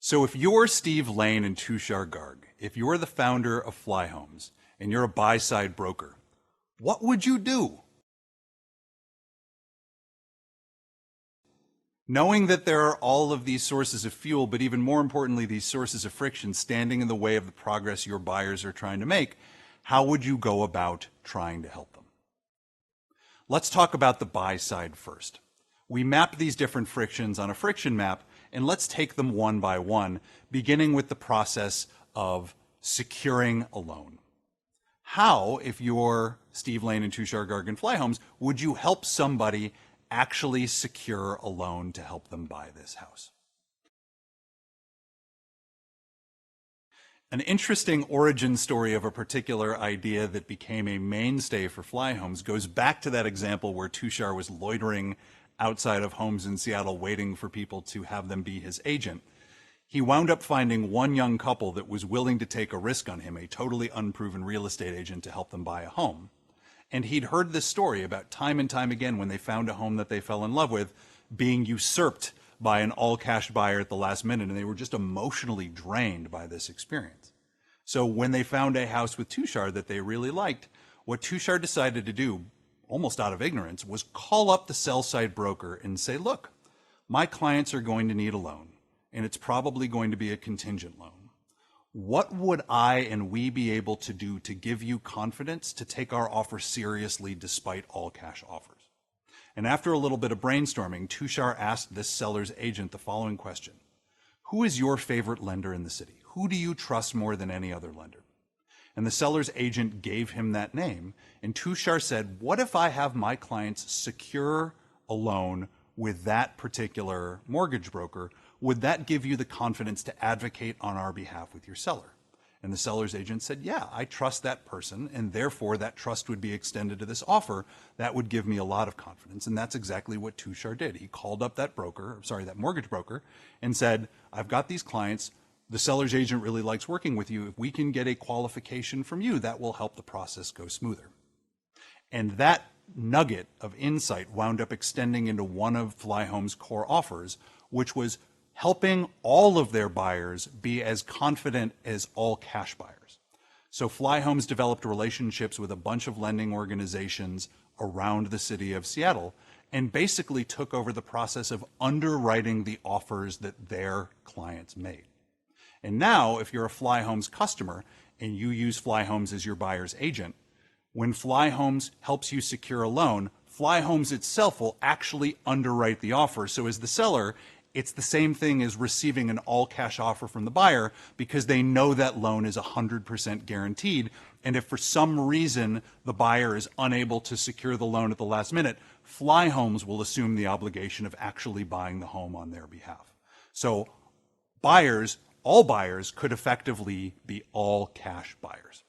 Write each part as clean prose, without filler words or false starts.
So if you're Steve Lane and Tushar Garg, if you're the founder of Fly Homes and you're a buy-side broker, what would you do? Knowing that there are all of these sources of fuel, but even more importantly, these sources of friction standing in the way of the progress your buyers are trying to make, how would you go about trying to help them? Let's talk about the buy side first. We map these different frictions on a friction map, and let's take them one by one, beginning with the process of securing a loan. How, if you're Steve Lane and Tushar Garg and Fly Homes, would you help somebody actually secure a loan to help them buy this house? An interesting origin story of a particular idea that became a mainstay for Fly Homes goes back to that example where Tushar was loitering outside of homes in Seattle waiting for people to have them be his agent. He wound up finding one young couple that was willing to take a risk on him, a totally unproven real estate agent, to help them buy a home. And he'd heard this story about time and time again when they found a home that they fell in love with being usurped by an all-cash buyer at the last minute, and they were just emotionally drained by this experience. So when they found a house with Tushar that they really liked, what Tushar decided to do, almost out of ignorance, was call up the sell-side broker and say, look, my clients are going to need a loan, and it's probably going to be a contingent loan. What would I and we be able to do to give you confidence to take our offer seriously despite all cash offers? And after a little bit of brainstorming, Tushar asked this seller's agent the following question. Who is your favorite lender in the city? Who do you trust more than any other lender? And the seller's agent gave him that name. And Tushar said, what if I have my clients secure a loan with that particular mortgage broker? Would that give you the confidence to advocate on our behalf with your seller? And the seller's agent said, yeah, I trust that person, and therefore that trust would be extended to this offer. That would give me a lot of confidence. And that's exactly what Tushar did. He called up that mortgage broker, and said, I've got these clients. The seller's agent really likes working with you. If we can get a qualification from you, that will help the process go smoother. And that nugget of insight wound up extending into one of Fly Homes' core offers, which was helping all of their buyers be as confident as all cash buyers. So Fly Homes developed relationships with a bunch of lending organizations around the city of Seattle and basically took over the process of underwriting the offers that their clients made. And now, if you're a Fly Homes customer and you use Fly Homes as your buyer's agent, when Fly Homes helps you secure a loan, Fly Homes itself will actually underwrite the offer. So as the seller, it's the same thing as receiving an all-cash offer from the buyer because they know that loan is 100% guaranteed. And if for some reason the buyer is unable to secure the loan at the last minute, Fly Homes will assume the obligation of actually buying the home on their behalf. So all buyers could effectively be all-cash buyers.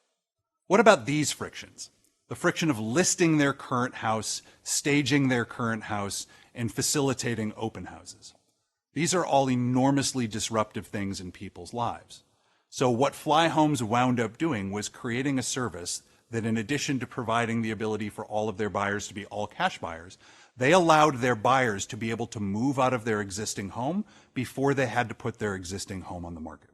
What about these frictions? The friction of listing their current house, staging their current house, and facilitating open houses. These are all enormously disruptive things in people's lives. So what Fly Homes wound up doing was creating a service that, in addition to providing the ability for all of their buyers to be all cash buyers, they allowed their buyers to be able to move out of their existing home before they had to put their existing home on the market.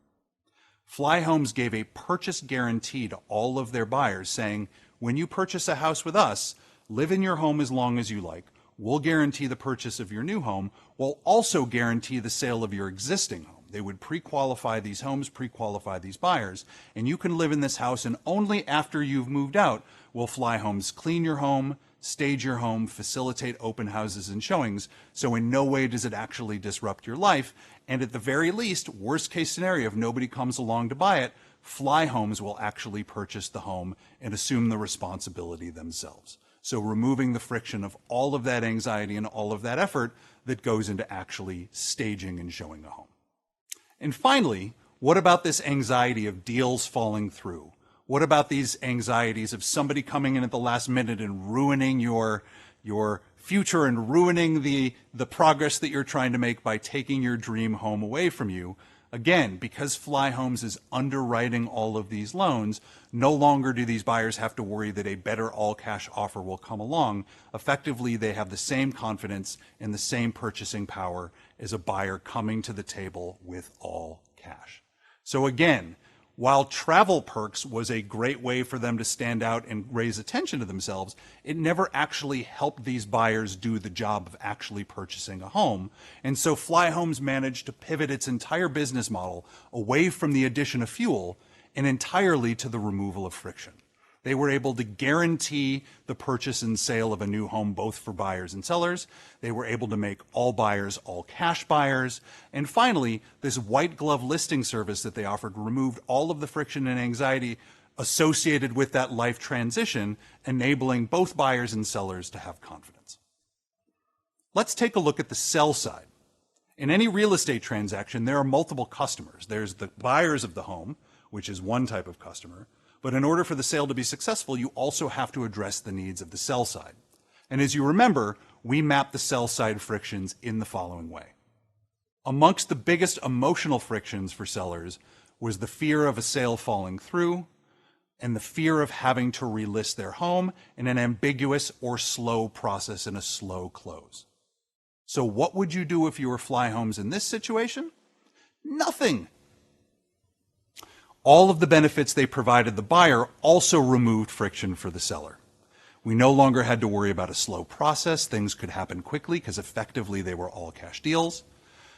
Fly Homes gave a purchase guarantee to all of their buyers saying, when you purchase a house with us, live in your home as long as you like. We'll guarantee the purchase of your new home. We'll also guarantee the sale of your existing home. They would pre-qualify these homes, pre-qualify these buyers, and you can live in this house, and only after you've moved out will Fly Homes clean your home, stage your home, facilitate open houses and showings, so in no way does it actually disrupt your life. And at the very least, worst case scenario, if nobody comes along to buy it, Fly Homes will actually purchase the home and assume the responsibility themselves. So removing the friction of all of that anxiety and all of that effort that goes into actually staging and showing a home. And finally, what about this anxiety of deals falling through? What about these anxieties of somebody coming in at the last minute and ruining your future and ruining the progress that you're trying to make by taking your dream home away from you? Again, because Fly Homes is underwriting all of these loans, no longer do these buyers have to worry that a better all-cash offer will come along. Effectively, they have the same confidence and the same purchasing power as a buyer coming to the table with all cash. cash. So again, while Travel Perks was a great way for them to stand out and raise attention to themselves, it never actually helped these buyers do the job of actually purchasing a home. And so Fly Homes managed to pivot its entire business model away from the addition of fuel and entirely to the removal of friction. They were able to guarantee the purchase and sale of a new home both for buyers and sellers. They were able to make all buyers all cash buyers. And finally, this white glove listing service that they offered removed all of the friction and anxiety associated with that life transition, enabling both buyers and sellers to have confidence. Let's take a look at the sell side. In any real estate transaction, there are multiple customers. There's the buyers of the home, which is one type of customer. But in order for the sale to be successful, you also have to address the needs of the sell side. And as you remember, we map the sell side frictions in the following way. Amongst the biggest emotional frictions for sellers was the fear of a sale falling through and the fear of having to relist their home in an ambiguous or slow process and a slow close. So what would you do if you were Fly Homes in this situation? Nothing. All of the benefits they provided the buyer also removed friction for the seller. We no longer had to worry about a slow process. Things could happen quickly because effectively they were all cash deals.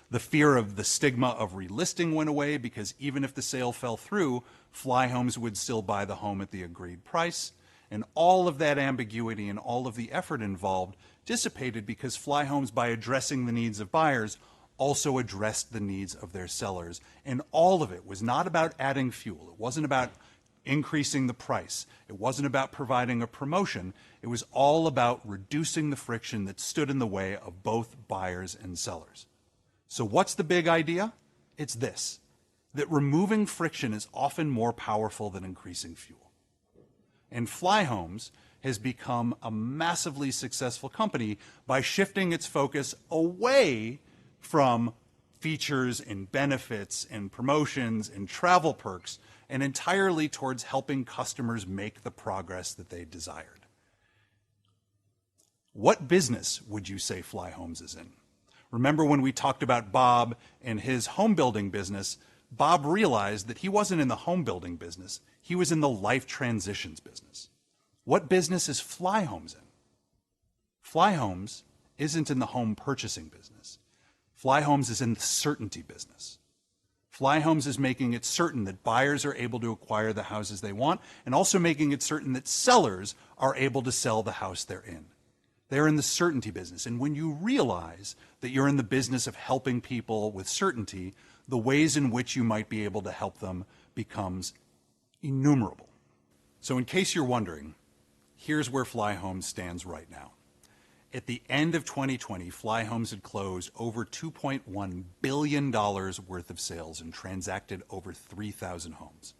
The fear of the stigma of relisting went away because even if the sale fell through, Fly Homes would still buy the home at the agreed price. And all of that ambiguity and all of the effort involved dissipated because Fly Homes, by addressing the needs of buyers, also addressed the needs of their sellers. And all of it was not about adding fuel. It wasn't about increasing the price. It wasn't about providing a promotion. It was all about reducing the friction that stood in the way of both buyers and sellers. So what's the big idea? It's this, that removing friction is often more powerful than increasing fuel. And Fly Homes has become a massively successful company by shifting its focus away from features and benefits and promotions and travel perks and entirely towards helping customers make the progress that they desired. What business would you say Fly Homes is in? Remember when we talked about Bob and his home building business, Bob realized that he wasn't in the home building business, he was in the life transitions business. What business is Fly Homes in? Fly Homes isn't in the home purchasing business. Fly Homes is in the certainty business. Fly Homes is making it certain that buyers are able to acquire the houses they want and also making it certain that sellers are able to sell the house they're in. They're in the certainty business. And when you realize that you're in the business of helping people with certainty, the ways in which you might be able to help them becomes innumerable. So in case you're wondering, here's where Fly Homes stands right now. At the end of 2020, Fly Homes had closed over $2.1 billion worth of sales and transacted over 3,000 homes.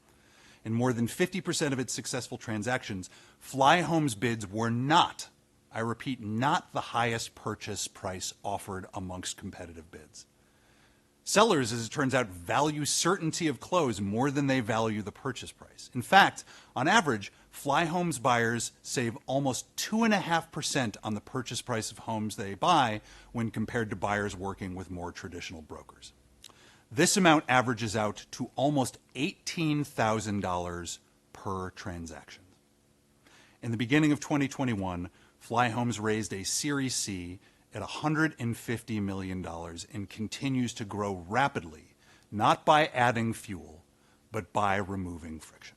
In more than 50% of its successful transactions, Fly Homes bids were not, I repeat, not the highest purchase price offered amongst competitive bids. Sellers, as it turns out, value certainty of close more than they value the purchase price. In fact, on average, Fly Homes buyers save almost 2.5% on the purchase price of homes they buy when compared to buyers working with more traditional brokers. This amount averages out to almost $18,000 per transaction. In the beginning of 2021, Fly Homes raised a Series C at $150 million and continues to grow rapidly, not by adding fuel, but by removing friction.